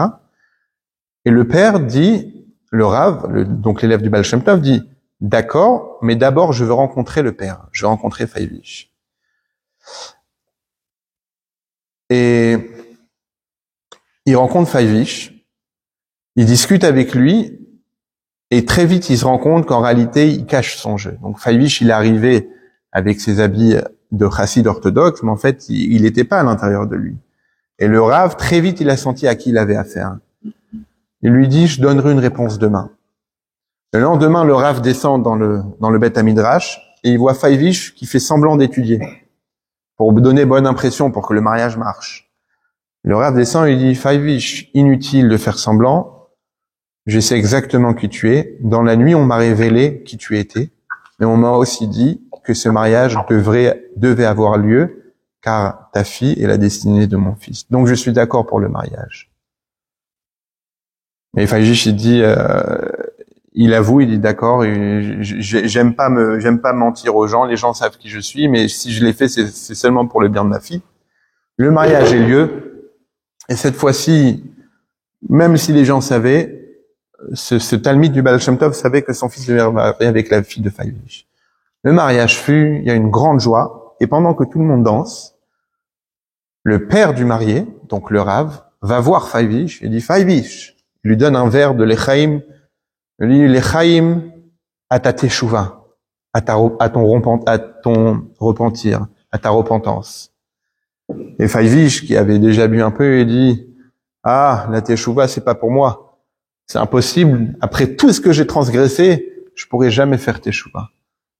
Et le père dit, le Rav, donc l'élève du Baal Shem Tov, dit, d'accord, mais d'abord je veux rencontrer le père, je veux rencontrer Faïvish. Et il rencontre Faïvish. Il discute avec lui, et très vite, il se rend compte qu'en réalité, il cache son jeu. Donc, Faivish, il est arrivé avec ses habits de chassid orthodoxe, mais en fait, il n'était pas à l'intérieur de lui. Et le Rav, très vite, il a senti à qui il avait affaire. Il lui dit, je donnerai une réponse demain. Le lendemain, le Rav descend dans le Beth Amidrash, et il voit Faivish qui fait semblant d'étudier, pour donner bonne impression, pour que le mariage marche. Le Rav descend et il dit, Faivish, inutile de faire semblant, je sais exactement qui tu es. Dans la nuit, on m'a révélé qui tu étais, mais on m'a aussi dit que ce mariage devait avoir lieu, car ta fille est la destinée de mon fils. Donc je suis d'accord pour le mariage. Et Faivish, il dit, il avoue, il dit d'accord, j'aime pas mentir aux gens, les gens savent qui je suis, mais si je l'ai fait, c'est seulement pour le bien de ma fille. Le mariage a lieu, et cette fois-ci, même si les gens savaient, ce Talmide du Baal Shem Tov savait que son fils devait se marier avec la fille de Faivish. Le mariage fut, il y a une grande joie, et pendant que tout le monde danse, le père du marié, donc le Rav, va voir Faivish et dit, Faivish, il lui donne un verre de l'Echaim, il dit, l'Echaim à ta teshuva, à ton repentir, à ta repentance. Et Faivish, qui avait déjà bu un peu, il dit, ah, la teshuva, c'est pas pour moi. C'est impossible. Après tout ce que j'ai transgressé, je pourrai jamais faire teshuva.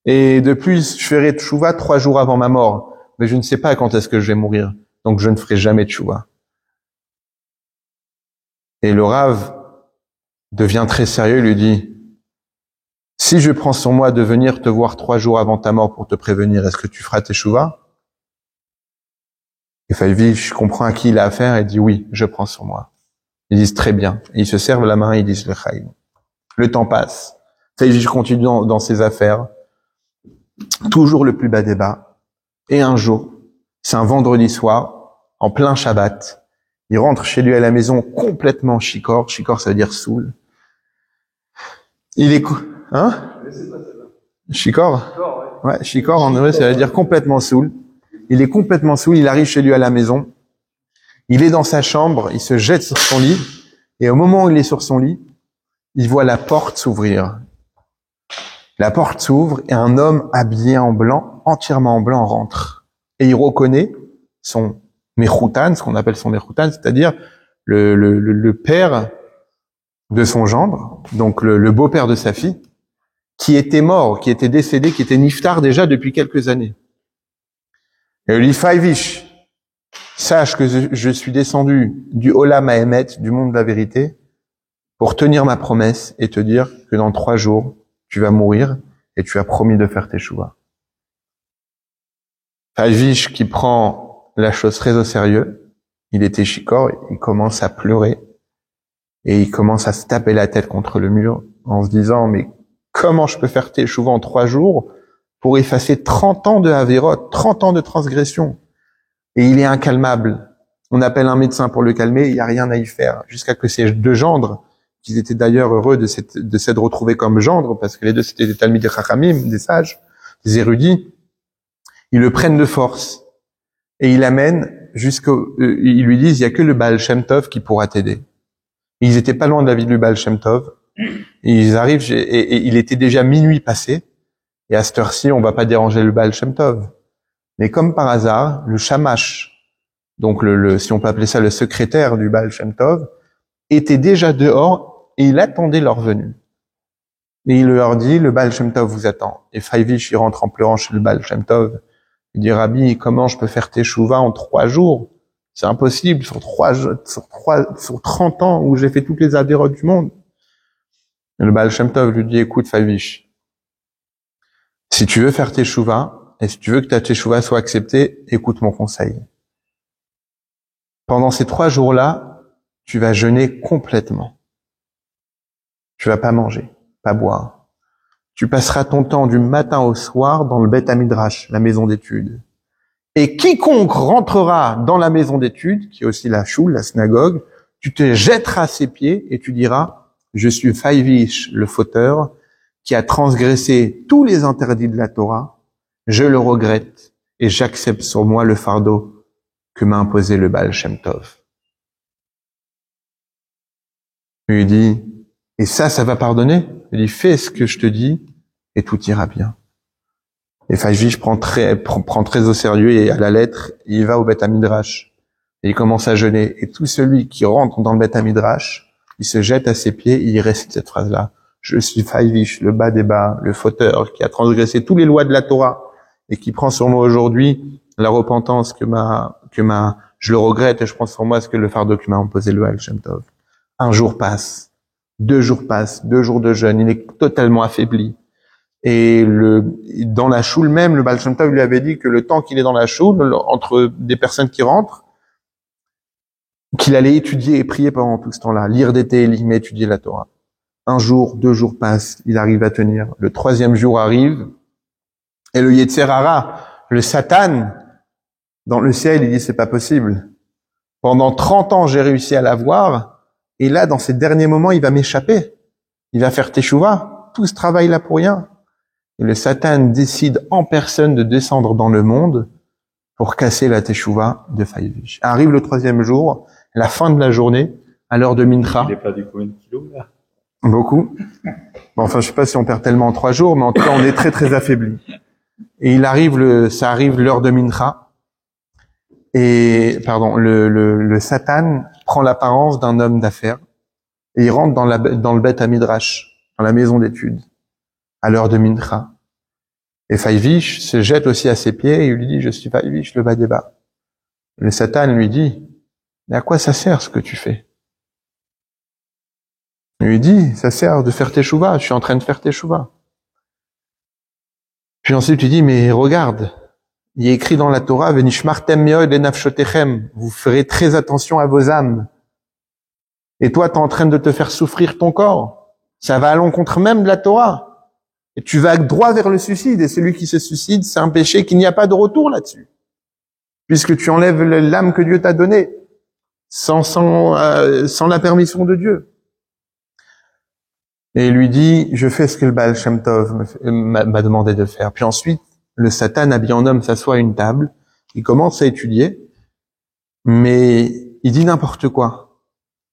Et de plus, je ferai teshuva 3 jours avant ma mort. Mais je ne sais pas quand est-ce que je vais mourir. Donc je ne ferai jamais teshuva. Et le Rav devient très sérieux, il lui dit, si je prends sur moi de venir te voir 3 jours avant ta mort pour te prévenir, est-ce que tu feras teshuva? Et Faivish comprend à qui il a affaire et dit oui, je prends sur moi. Ils disent très bien. Et ils se servent la main et ils disent le Chaim. Le temps passe. Faivish continue dans ses affaires. Toujours le plus bas des bas. Et un jour, c'est un vendredi soir, en plein Shabbat, il rentre chez lui à la maison complètement shikor. Shikor, ça veut dire saoul. Il est, Shikor? Ouais, shikor en hébreu, ça veut dire complètement saoul. Il est complètement saoul, il arrive chez lui à la maison. Il est dans sa chambre, il se jette sur son lit, et au moment où il est sur son lit, il voit la porte s'ouvrir. La porte s'ouvre et un homme habillé en blanc, entièrement en blanc, rentre. Et il reconnaît son mechoutan, ce qu'on appelle son mechoutan, c'est-à-dire le père de son gendre, donc le beau-père de sa fille, qui était mort, qui était décédé, qui était niftar déjà depuis quelques années. Et il dit, Faivish, sache que je suis descendu du Olam Haemet, du monde de la vérité, pour tenir ma promesse et te dire que dans 3 jours, tu vas mourir et tu as promis de faire tes chouvas. Faivish, qui prend la chose très au sérieux, il était shikor, il commence à pleurer et il commence à se taper la tête contre le mur en se disant, mais comment je peux faire tes chouvas en 3 jours pour effacer 30 ans de Averot, 30 ans de transgression? Et il est incalmable. On appelle un médecin pour le calmer, il n'y a rien à y faire. Jusqu'à que ces 2 gendres, qui étaient d'ailleurs heureux de s'être retrouvés comme gendres, parce que les 2 c'était des Talmidei Chachamim, des sages, des érudits, ils le prennent de force. Et ils l'amènent ils lui disent, il y a que le Baal Shem Tov qui pourra t'aider. Ils étaient pas loin de la ville du Baal Shem Tov. Et ils arrivent, et il était déjà minuit passé. Et à cette heure-ci, on va pas déranger le Baal Shem Tov. Mais comme par hasard, le shamash, donc si on peut appeler ça le secrétaire du Baal Shem Tov, était déjà dehors et il attendait leur venue. Et il leur dit, le Baal Shem Tov vous attend. Et Faivish, il rentre en pleurant chez le Baal Shem Tov. Il dit, Rabbi, comment je peux faire teshuva en 3 jours? C'est impossible, sur 30 ans où j'ai fait toutes les avérotes du monde. Et le Baal Shem Tov lui dit, écoute, Faivish, si tu veux faire teshuva, et si tu veux que ta teshuva soit acceptée, écoute mon conseil. Pendant ces 3 jours-là, tu vas jeûner complètement. Tu vas pas manger, pas boire. Tu passeras ton temps du matin au soir dans le Beth Amidrash, la maison d'études. Et quiconque rentrera dans la maison d'études, qui est aussi la choule, la synagogue, tu te jetteras à ses pieds et tu diras, je suis Faivish, le fauteur, qui a transgressé tous les interdits de la Torah, je le regrette et j'accepte sur moi le fardeau que m'a imposé le Baal Shem Tov. Il lui dit, et ça va pardonner? Il dit, fais ce que je te dis et tout ira bien. Et Fajvish prend très au sérieux et à la lettre, il va au Beth Midrash. Et il commence à jeûner. Et tout celui qui rentre dans le Beth Midrash, il se jette à ses pieds et il récite cette phrase-là. Je suis Fajvish, le bas des bas, le fauteur qui a transgressé toutes les lois de la Torah et qui prend sur moi aujourd'hui la repentance je le regrette et je prends sur moi ce que le fardeau que m'a imposé le Baal Shem Tov. Un jour passe, 2 jours passent, 2 jours de jeûne, il est totalement affaibli. Et dans la choule même, le Baal Shem Tov lui avait dit que le temps qu'il est dans la choule, entre des personnes qui rentrent, qu'il allait étudier et prier pendant tout ce temps-là, lire des télim, étudier la Torah. 1 jour, 2 jours passent, il arrive à tenir. Le 3e jour arrive, et le Yetzer Hara, le Satan, dans le ciel, il dit c'est pas possible. Pendant 30 ans, j'ai réussi à l'avoir, et là, dans ces derniers moments, il va m'échapper. Il va faire teshuva. Tout ce travail-là pour rien. Et le Satan décide en personne de descendre dans le monde pour casser la teshuva de Fajvish. Arrive le 3e jour, la fin de la journée, à l'heure de Mincha. Il est perdu combien de kilos, là? Beaucoup. Bon, enfin, je sais pas si on perd tellement en 3 jours, mais en tout cas, on est très, très affaibli. Et ça arrive l'heure de Mincha. Et, le Satan prend l'apparence d'un homme d'affaires. Et il rentre dans le Beth Midrash, dans la maison d'études, à l'heure de Mincha. Et Fajvish se jette aussi à ses pieds et il lui dit, je suis Fajvish, le bas des bas. Le Satan lui dit, mais à quoi ça sert ce que tu fais? Il lui dit, ça sert de faire teshuva, je suis en train de faire teshuva. Puis ensuite il dit, mais regarde, il est écrit dans la Torah, Venishmartem meod lenafshotechem, vous ferez très attention à vos âmes. Et toi, t'es en train de te faire souffrir ton corps. Ça va à l'encontre même de la Torah. Et tu vas droit vers le suicide. Et celui qui se suicide, c'est un péché qu'il n'y a pas de retour là-dessus. Puisque tu enlèves l'âme que Dieu t'a donnée. Sans la permission de Dieu. Et il lui dit, je fais ce que le Baal Shem Tov m'a demandé de faire. Puis ensuite, le Satan, habillé en homme, s'assoit à une table. Il commence à étudier. Mais il dit n'importe quoi.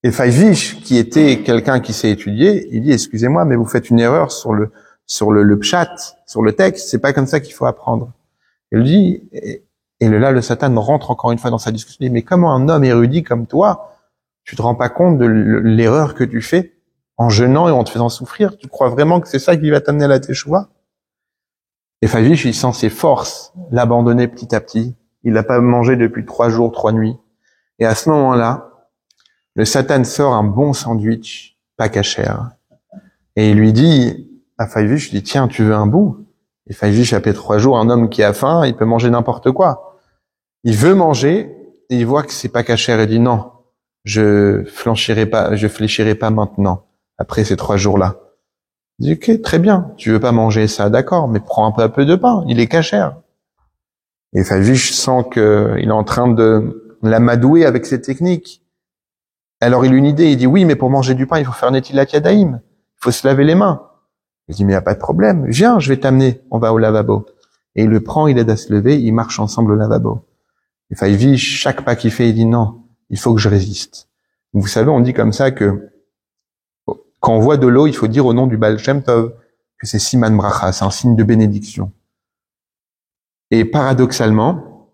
Et Fajvish, qui était quelqu'un qui sait étudier, il dit, excusez-moi, mais vous faites une erreur sur le pshat, sur le texte, c'est pas comme ça qu'il faut apprendre. Il dit, et là, le Satan rentre encore une fois dans sa discussion, il dit, mais comment un homme érudit comme toi, tu te rends pas compte de l'erreur que tu fais en jeûnant et en te faisant souffrir? Tu crois vraiment que c'est ça qui va t'amener à la teshuva? Et Fajvish, il sent ses forces l'abandonner petit à petit. Il n'a pas mangé depuis 3 jours, 3 nuits. Et à ce moment-là, le Satan sort un bon sandwich, pas cachère. Et il lui dit, à Fajvish, il dit, tiens, tu veux un bout? Et Fajvish, après 3 jours, un homme qui a faim, il peut manger n'importe quoi. Il veut manger, et il voit que c'est pas cachère, et dit, non, je fléchirai pas maintenant, après ces 3 jours-là. Il dit, ok, très bien, tu veux pas manger ça, d'accord, mais prends un peu de pain, il est cachère. Et Fajvish sent qu'il est en train de l'amadouer avec ses techniques. Alors il a une idée, il dit oui, mais pour manger du pain, il faut faire Netilat Yadayim, il faut se laver les mains. Il dit mais il n'y a pas de problème, viens, je vais t'amener, on va au lavabo. Et il le prend, il aide à se lever, ils marchent ensemble au lavabo. Et Fajvish, chaque pas qu'il fait, il dit non, il faut que je résiste. Vous savez, on dit comme ça que quand on voit de l'eau, il faut dire au nom du Baal Shem Tov que c'est Siman Bracha, c'est un signe de bénédiction. Et paradoxalement,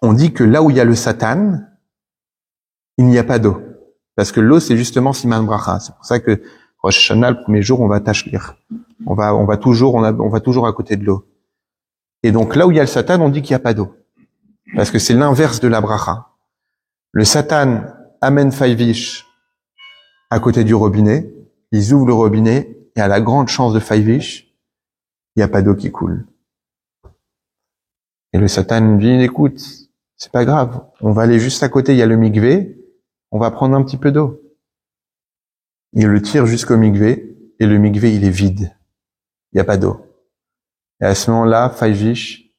on dit que là où il y a le Satan, il n'y a pas d'eau. Parce que l'eau, c'est justement Siman Bracha. C'est pour ça que Rosh Hashanah, le premier jour, on va tashlir. On va toujours à côté de l'eau. Et donc, là où il y a le Satan, on dit qu'il n'y a pas d'eau. Parce que c'est l'inverse de la Bracha. Le Satan amène Fajvish à côté du robinet. Ils ouvrent le robinet et à la grande chance de Fajvish, il n'y a pas d'eau qui coule. Et le Satan dit, écoute, c'est pas grave. On va aller juste à côté, il y a le mikvé. On va prendre un petit peu d'eau. Il le tire jusqu'au mikvé, et le mikvé, il est vide. Il n'y a pas d'eau. Et à ce moment-là, Fajvish,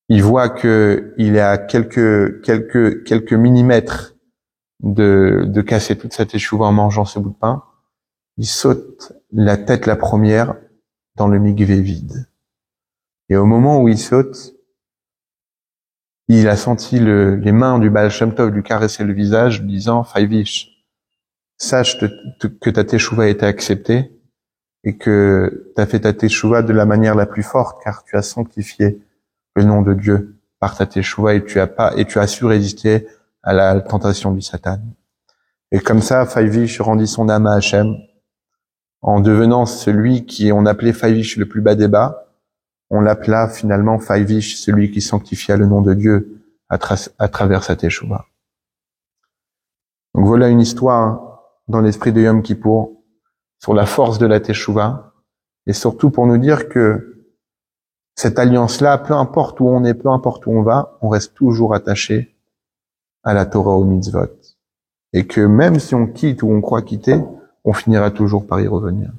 il voit que il est à quelques millimètres de casser toute cette échouve en mangeant ce bout de pain. Il saute la tête la première dans le mikvé vide. Et au moment où il saute, il a senti les mains du Baal Shem Tov lui caresser le visage, disant, Fajvish, sache que ta teshuva a été acceptée et que tu as fait ta teshuva de la manière la plus forte, car tu as sanctifié le nom de Dieu par ta teshuva et tu as su résister à la tentation du Satan. Et comme ça, Faivish rendit son âme à Hachem, en devenant celui qui on appelait Faivish le plus bas des bas. On l'appela finalement Faivish, celui qui sanctifia le nom de Dieu à travers sa teshuva. Donc voilà une histoire dans l'esprit de Yom Kippour sur la force de la teshuva et surtout pour nous dire que cette alliance-là, peu importe où on est, peu importe où on va, on reste toujours attaché à la Torah, aux mitzvot. Et que même si on quitte ou on croit quitter, on finira toujours par y revenir.